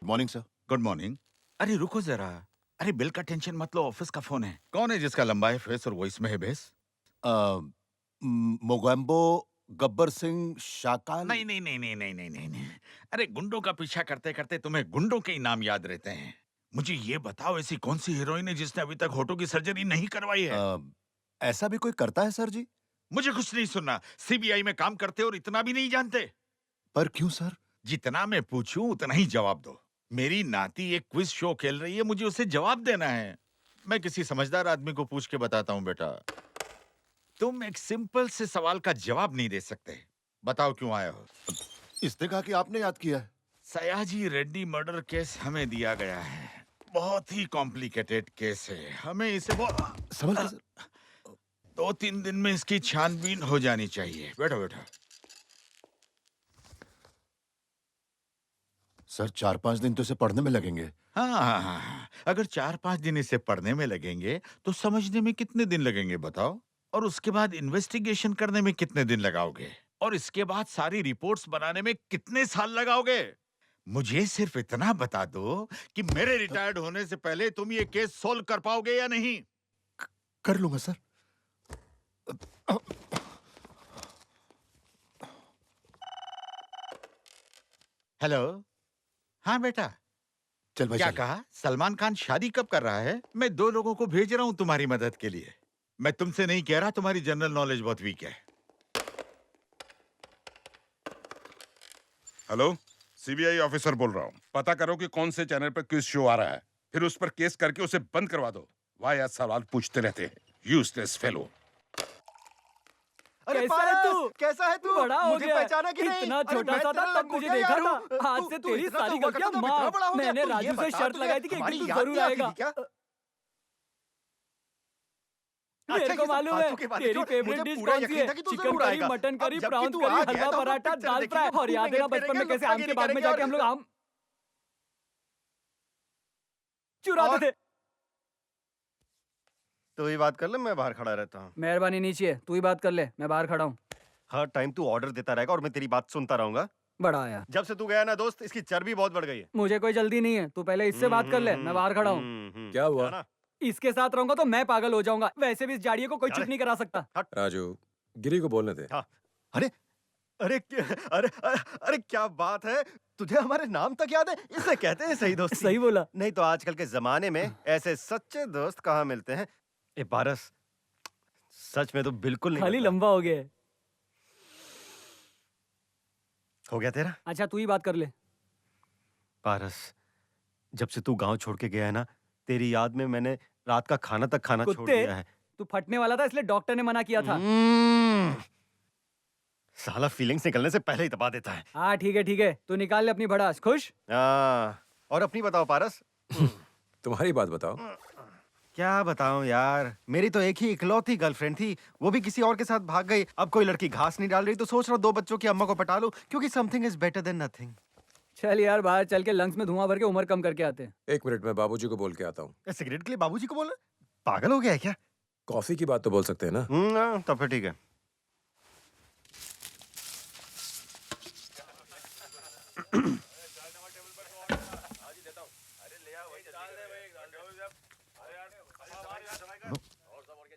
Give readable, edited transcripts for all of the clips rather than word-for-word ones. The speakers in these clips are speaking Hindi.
Morning sir. Good morning. अरे रुको जरा। अरे बिल का टेंशन मत लो, ऑफिस का फोन है। कौन है जिसका लंबा है फेस और वॉइस में है बेस? मोगेम्बो गब्बर सिंह शाकाल। नहीं नहीं नहीं नहीं नहीं नहीं नहीं नहीं। अरे गुंडों का पीछा करते करते तुम्हें गुंडों के ही नाम याद रहते हैं। मुझे ये बताओ, ऐसी कौन सी हीरोइन है जिसने अभी तक होठों की सर्जरी नहीं करवाई है? ऐसा भी कोई करता है सर जी? मुझे कुछ नहीं सुनना। सीबीआई में काम करते और इतना भी नहीं जानते? पर क्यों सर? जितना मैं पूछूं उतना ही जवाब दो। मेरी नाती एक क्विज शो खेल रही है, मुझे उसे जवाब देना है। मैं किसी समझदार आदमी को पूछ के बताता हूं बेटा। तुम एक सिंपल से सवाल का जवाब नहीं दे सकते। बताओ क्यों आए हो? इसने कहा कि आपने याद किया है। सयाजी रेड्डी मर्डर केस हमें दिया गया है। बहुत ही कॉम्प्लिकेटेड केस है। हमें इसे समझ गए सर। 2-3 दिन में इसकी छानबीन हो जानी चाहिए। बैठो बैठो। सर 4-5 दिन तो इसे पढ़ने में लगेंगे। हाँ। अगर 4-5 दिन इसे पढ़ने में लगेंगे तो समझने में कितने दिन लगेंगे बताओ? और उसके बाद इन्वेस्टिगेशन करने में कितने दिन लगाओगे? और इसके बाद सारी रिपोर्ट्स बनाने में कितने साल लगाओगे? मुझे सिर्फ इतना बता दो कि मेरे रिटायर्ड होने से पहले तुम ये केस सोल्व कर पाओगे या नहीं? कर लूंगा सर। हेलो। हाँ बेटा। चल भाई क्या चल। कहा? सलमान खान शादी कब कर रहा है? मैं 2 लोगों को भेज रहा हूं तुम्हारी मदद के लिए। मैं तुमसे नहीं कह रहा, तुम्हारी जनरल नॉलेज बहुत वीक है। हेलो, सीबीआई ऑफिसर बोल रहा हूँ। पता करो कि कौन से चैनल पर क्विज शो आ रहा है, फिर उस पर केस करके उसे बंद करवा दो। वाहियात सवाल पूछते रहते हैं, यूजलेस फेलो। अरे कैसा है तू? कैसा है तू? बड़ा हो मुझे गया। पहचाना कि नहीं? इतना अरे छोटा मैं सा तेरा था तब तुझे लंगोटिया देखा यार हूँ। था। आज से तेरी इतना सारी तो गलतियां वक्त तो माफ। इतना बड़ा हो गया। मैंने तू ये राजू से बता, शर्त तुझे लगाई थी कि एक हमारी दिन तू याद जरूर नहीं आती आएगा। थी क्या? मेरे अच्छा, को ये सब मालूम है फालतू की बातें तेरी छोड़, फेवरेट मुझे डिश पूरा कौन सी यकीन है? था कि तू चिकन जरूर करी, आएगा। मटन करी, अब जबकि प्राउंस तू करी, आ गया हलवा तो पराठा, पिक्चर दाल देखेंगे, फ्राई। और याद है ना घूमेंगे, बचपन में फिरेंगे, कैसे आम के बाग में जाके हम लोग आम चुराते थे। तो ये बात कर ले, मैं बाहर खड़ा रहता हूँ। मेहरबानी नीचे है, तू ही बात कर ले, मैं बाहर खड़ा हूँ। हर टाइम तू ऑर्डर देता रहेगा और मैं तेरी बात सुनता रहूंगा। बड़ा आया। जब से तू गया ना दोस्त, इसकी चर्बी बहुत बढ़ गई है। मुझे कोई जल्दी नहीं है, तू पहले इससे बात कर ले, मैं बाहर खड़ा हूँ। क्या हुआ? ना? इसके साथ रहूंगा तो मैं पागल हो जाऊंगा। वैसे भी इस जाड़िए को कोई चुप अरे। नहीं करा सकता। राजू, गिरी को बोलने दे। हाँ। अरे अरे अरे अरे अरे क्या बात है, तुझे हमारे नाम तक याद है? इसे कहते हैं सही दोस्ती। सही बोला। नहीं तो आजकल के जमाने में ऐसे सच्चे दोस्त कहाँ मिलते हैं। ए पारस, सच में तो बिल्कुल नहीं खाली बदला। लंबा हो गया है। हो गया तेरा? अच्छा तू ही बात कर ले। पारस, जब से तू गांव छोड़ के गया है ना, तेरी याद में मैंने रात का खाना तक खाना छोड़ कुत्ते, दिया है। तू फटने वाला था इसलिए डॉक्टर ने मना किया था। साला फीलिंग्स निकलने से पहले ही दबा देता है। हाँ ठीक है, तू निकाल ले अपनी भड़ास। खुश? और अपनी बताओ पारस। तुम्हारी बात बताओ। क्या बताऊं यार, मेरी तो एक ही इकलौती गर्लफ्रेंड थी, वो भी किसी और के साथ भाग गई। अब कोई लड़की घास नहीं डाल रही तो सोच रहा हूं 2 बच्चों की अम्मा को पटा लूं, क्योंकि something is better than nothing. चल यार बाहर चल के लंग्स में धुआं भर के उम्र कम करके आते हैं। 1 मिनट में बाबूजी को बोल के आता हूँ। सिगरेट के लिए बाबूजी को बोलना? पागल हो गया है क्या? कॉफी की बात तो बोल सकते हैं ना? तब फिर ठीक है।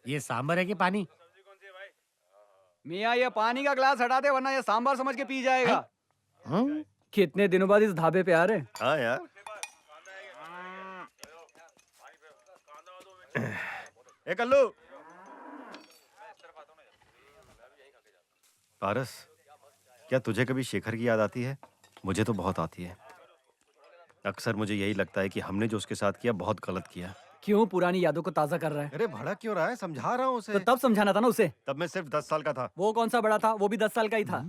ये सांबर है कि पानी? मियाँ ये पानी का ग्लास हटा दे वरना ये सांभर समझ के पी जाएगा। कितने दिनों बाद इस ढाबे पे आ रहे हैं। हाँ यार। ए कल्लू। पारस, क्या तुझे कभी शेखर की याद आती है? मुझे तो बहुत आती है। अक्सर मुझे यही लगता है कि हमने जो उसके साथ किया बहुत गलत किया। क्यों पुरानी यादों को ताजा कर रहा है? अरे भड़क क्यों रहा है? समझा रहा हूँ उसे। तो तब समझाना था ना उसे। तब मैं सिर्फ 10 साल का था। वो कौन सा बड़ा था? वो भी 10 साल का ही था।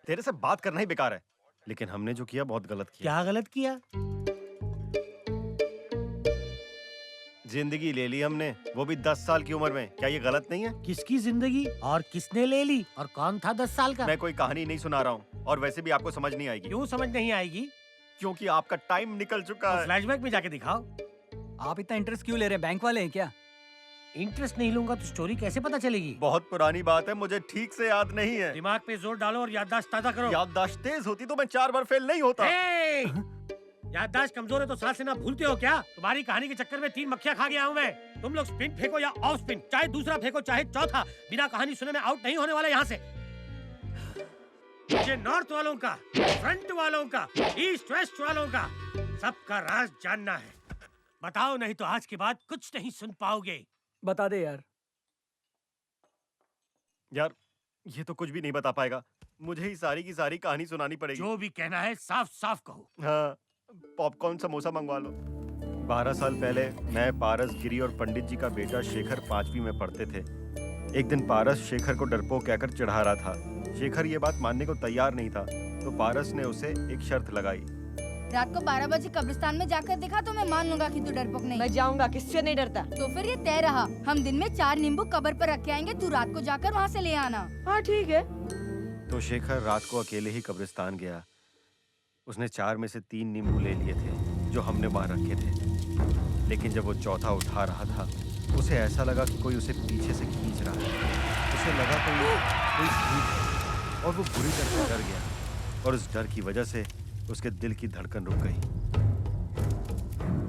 तेरे से बात करना ही बेकार है। लेकिन हमने जो किया बहुत गलत किया। क्या गलत किया? जिंदगी ले ली हमने, वो भी 10 साल की उम्र में। क्या ये गलत नहीं है? किसकी जिंदगी और किसने ले ली और कौन था 10 साल का? मैं कोई कहानी नहीं सुना रहा हूँ, और वैसे भी आपको समझ नहीं आएगी। क्यों समझ नहीं आएगी? क्योंकि आपका टाइम निकल चुका है। फ्लैशबैक में जाके दिखाओ। आप इतना इंटरेस्ट क्यों ले रहे हैं? बैंक वाले हैं क्या? इंटरेस्ट नहीं लूंगा तो स्टोरी कैसे पता चलेगी? बहुत पुरानी बात है, मुझे ठीक से याद नहीं है। दिमाग पे जोर डालो और याददाश्त ताजा करो। याददाश्त तेज होती तो मैं 4 बार फेल नहीं होता। याददाश्त कमजोर है तो सांस लेना भूलते हो क्या? तुम्हारी कहानी के चक्कर में 3 मक्खियां खा गया हूं मैं। तुम लोग स्पिन फेंको या ऑफ स्पिन, चाहे दूसरा फेंको चाहे चौथा, बिना कहानी सुने में आउट नहीं होने वाला यहाँ से। मुझे नॉर्थ वालों का, फ्रंट वालों का, ईस्ट वेस्ट वालों का सबका राज जानना है। बताओ, नहीं तो आज के बाद कुछ नहीं सुन पाओगे। बता दे यार। यार ये तो कुछ भी नहीं बता पाएगा, मुझे ही सारी की सारी कहानी सुनानी पड़ेगी। जो भी कहना है साफ साफ कहो। हाँ, पॉपकॉर्न समोसा मंगवा लो। 12 साल पहले मैं, पारस, गिरी और पंडित जी का बेटा शेखर 5वीं में पढ़ते थे। एक दिन पारस शेखर को डरपोक कहकर चिढ़ा रहा था। शेखर ये बात मानने को तैयार नहीं था, तो पारस ने उसे एक शर्त लगाई। रात को 12 बजे कब्रिस्तान में जाकर देखा तो मैं मान लूंगा कि तू डरपोक नहीं। मैं जाऊंगा, किससे नहीं डरता। तो फिर ये तय रहा, हम दिन में 4 नींबू कब्र पर रख के आएंगे, तू रात को जाकर वहाँ से ले आना। हाँ ठीक है। तो शेखर रात को अकेले ही कब्रिस्तान गया। उसने 4 में से 3 नींबू ले लिए थे जो हमने वहाँ रखे थे, लेकिन जब वो चौथा उठा रहा था उसे ऐसा लगा कि कोई उसे पीछे से खींच रहा है। उसे लगा कोई भूत है और वो बुरी तरह से डर गया, और उस डर की वजह से उसके दिल की धड़कन रुक गई।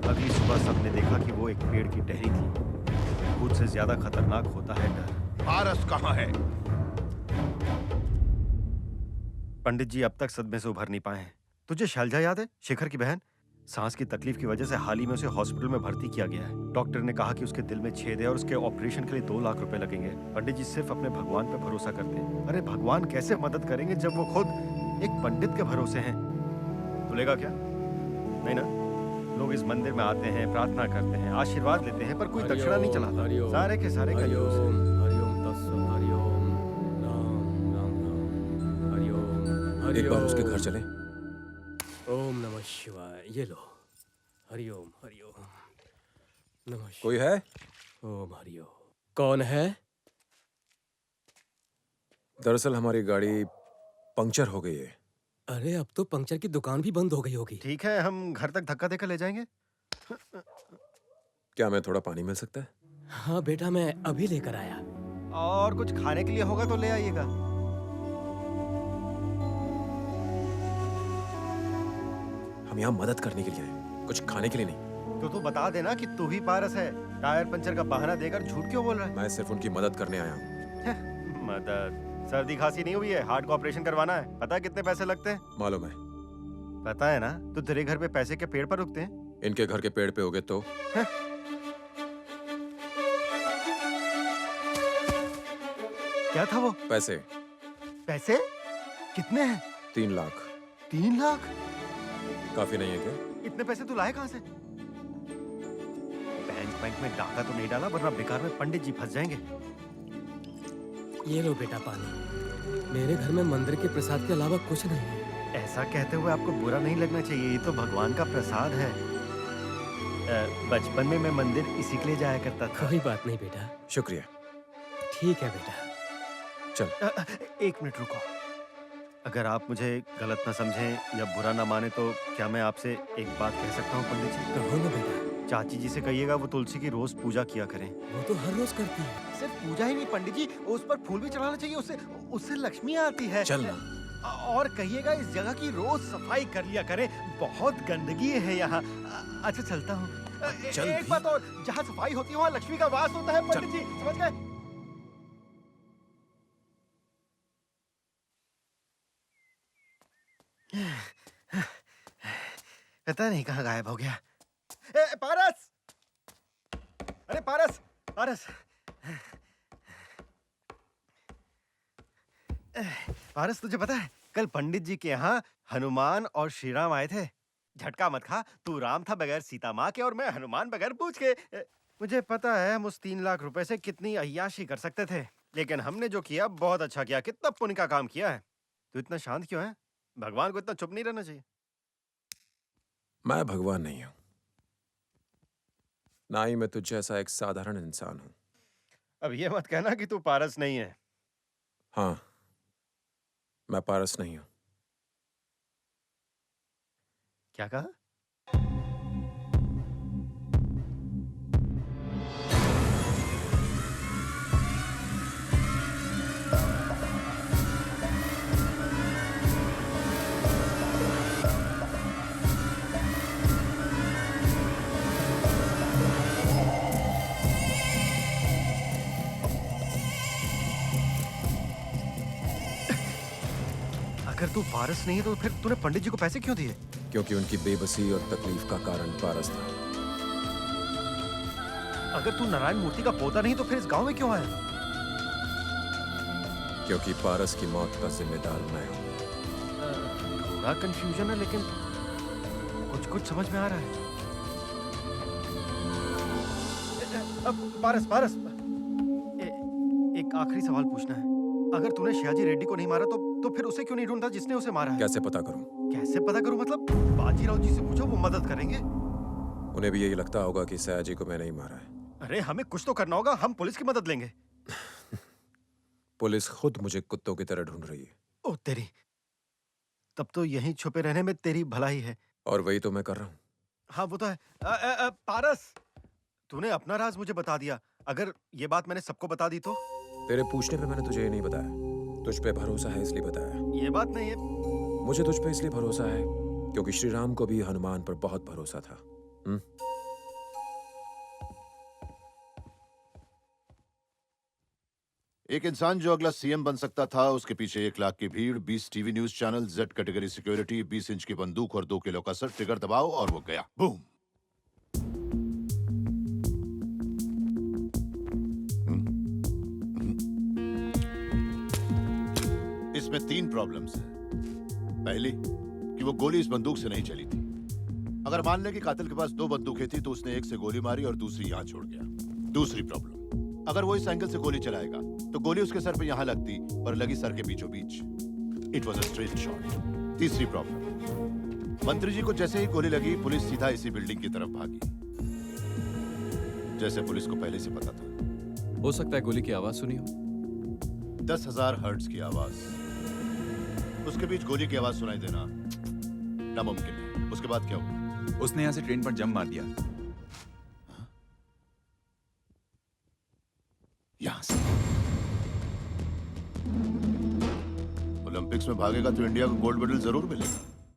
अगली सुबह सबने देखा कि वो एक पेड़ की टहनी थी। भूत से ज्यादा खतरनाक होता है डर। पारस कहाँ है? पंडित जी अब तक सदमे से उभर नहीं पाए हैं। तुझे शैलजा याद है, शेखर की बहन? सांस की तकलीफ की वजह से हाल ही में उसे हॉस्पिटल में भर्ती किया गया है। डॉक्टर ने कहा कि उसके दिल में छेद है और उसके ऑपरेशन के लिए 2 लाख रुपए लगेंगे। पंडित जी सिर्फ अपने भगवान पे भरोसा करते हैं। अरे भगवान कैसे मदद करेंगे जब वो खुद एक पंडित के भरोसे हैं? भूलेगा क्या? नहीं ना? लोग इस मंदिर में आते हैं, प्रार्थना करते हैं, आशीर्वाद लेते हैं, पर कोई दक्षिणा नहीं चलाता। सारे के सारे कंजूस हैं। एक बार उसके घर चले। ओम नमः शिवाय। ये लो। हरिओम हरिओम नमः शिवाय। कोई है? ओम हरिओम। कौन है? दरअसल हमारी गाड़ी पंक्चर हो गई है। अरे अब तो पंक्चर की दुकान भी बंद हो गई होगी। ठीक है, हम घर तक धक्का देकर ले जाएंगे। क्या मैं थोड़ा पानी मिल सकता है? हाँ बेटा, मैं अभी लेकर आया। और कुछ खाने के लिए होगा तो ले आइएगा। हम यहाँ मदद करने के लिए आए, कुछ खाने के लिए नहीं। तो तू बता देना कि तू ही पारस है। टायर पंचर का बहाना देकर झूठ क्यों बोल रहा है? मैं सिर्फ उनकी मदद करने आया हूँ। मदद? सर्दी खांसी नहीं हुई है, हार्ट का ऑपरेशन करवाना है। पता है कितने पैसे लगते हैं? मालूम है। पता है ना? तो तेरे घर पे पैसे के पेड़ पर उगते हैं। इनके घर के पेड़ पे उगे तो क्या था वो? पैसे। पैसे कितने हैं? 3 लाख। 3 लाख? काफी नहीं है क्या? इतने पैसे तू लाए कहाँ से? बैंक में डाका तो नहीं डाला, वरना बेकार में पंडित जी फंस जाएंगे। ये लो बेटा पानी। मेरे घर में मंदिर के प्रसाद के अलावा कुछ नहीं है। ऐसा कहते हुए आपको बुरा नहीं लगना चाहिए, ये तो भगवान का प्रसाद है। बचपन में मैं मंदिर इसी के लिए जाया करता था। कोई बात नहीं बेटा। शुक्रिया। ठीक है बेटा। चल। 1 मिनट रुको। अगर आप मुझे गलत ना समझें या बुरा ना माने तो क्या मैं आपसे एक बात कह सकता हूँ पंडित जी? कहो ना बेटा। चाची जी से कहिएगा वो तुलसी की रोज पूजा किया करें। वो तो हर रोज करती है। सिर्फ पूजा ही नहीं पंडित जी, उस पर फूल भी चढ़ाना चाहिए, उससे उससे लक्ष्मी आती है। चल ना। और कहिएगा इस जगह की रोज सफाई कर लिया करें, बहुत गंदगी है यहाँ। अच्छा चलता हूँ। चल एक भी। बात और, जहाँ सफाई होती है वहाँ लक्ष्मी का वास होता है पंडित जी, समझ गए? पता नहीं कहाँ गायब हो गया। पारस! अरे पारस! पारस! पारस, तुझे पता है कल पंडित जी के यहाँ हनुमान और श्री राम आए थे। झटका मत खा, तू राम था बगैर सीता माँ के और मैं हनुमान बगैर पूछ के। मुझे पता है हम उस 3 लाख रुपए से कितनी अय्याशी कर सकते थे, लेकिन हमने जो किया बहुत अच्छा किया। कितना पुण्य का काम किया है। तू इतना शांत क्यों है? भगवान को इतना चुप नहीं रहना चाहिए। मैं भगवान नहीं हूं, ना ही मैं तुझ जैसा एक साधारण इंसान हूं। अब ये मत कहना कि तू पारस नहीं है। हाँ, मैं पारस नहीं हूं। क्या कहा? अगर तू पारस नहीं है तो फिर तूने पंडित जी को पैसे क्यों दिए? क्योंकि उनकी बेबसी और तकलीफ का कारण पारस था। अगर तू नारायण मूर्ति का पोता नहीं तो फिर इस गांव में क्यों आया? क्योंकि पारस की मौत का जिम्मेदार मैं हूँ। थोड़ा कंफ्यूजन है लेकिन कुछ समझ में आ रहा है। अब पारस एक आखिरी सवाल पूछना है। अगर तूने शिवाजी रेड्डी को नहीं मारा तो फिर उसे क्यों नहीं ढूंढता जिसने उसे मारा है? कैसे पता करूं? कैसे पता करूं मतलब? बाजीराव जी से पूछो, वो मदद करेंगे। उन्हें भी यही लगता होगा कि सयाजी को मैंने ही मारा है। अरे हमें कुछ तो करना होगा, हम पुलिस की मदद लेंगे। पुलिस खुद मुझे कुत्तों की तरह ढूंढ रही है। ओ तेरी, तब तो यहीं छुपे रहने में तेरी भलाई है। और वही तो मैं कर रहा हूँ। हाँ वो तो है। पारस, तूने अपना राज मुझे बता दिया। अगर ये बात मैंने सबको बता दी तो? तेरे पूछने पे मैंने तुझे ये नहीं बताया। तुझ पे भरोसा है इसलिए बताया। ये बात नहीं है। मुझे तुझ पे इसलिए भरोसा है क्योंकि श्री राम को भी हनुमान पर बहुत भरोसा था। एक इंसान जो अगला सीएम बन सकता था, उसके पीछे 1 लाख की भीड़, 20 TV news channel, Z category security, 20 inch की बंदूक और 2 किलो का सर, ट्रिगर दबाओ और वो गया। बूम। इसमें 3 प्रॉब्लम्स हैं। पहली कि वो गोली इस बंदूक से नहीं चली थी। अगर मान ले कि कातिल के पास 2 बंदूकें थी तो उसने एक से गोली मारी और दूसरी यहां छोड़ गया। दूसरी प्रॉब्लम, अगर वो इस एंगल से गोली चलाएगा तो गोली उसके सर पे यहां लगती पर लगी सर के बीचों बीच। It was a straight shot. तीसरी प्रॉब्लम, मंत्री जी को जैसे ही गोली लगी पुलिस सीधा इसी बिल्डिंग की तरफ भागी, जैसे पुलिस को पहले से पता था। हो सकता है गोली की आवाज सुनी हो। 10,000 हर्ट्ज की आवाज, उसके बीच गोली की आवाज सुनाई देना नामुमकिन है। उसके बाद क्या हुआ? उसने यहाँ से ट्रेन पर जंप मार दिया। यहां से ओलंपिक्स में भागेगा तो इंडिया को गोल्ड मेडल जरूर मिलेगा।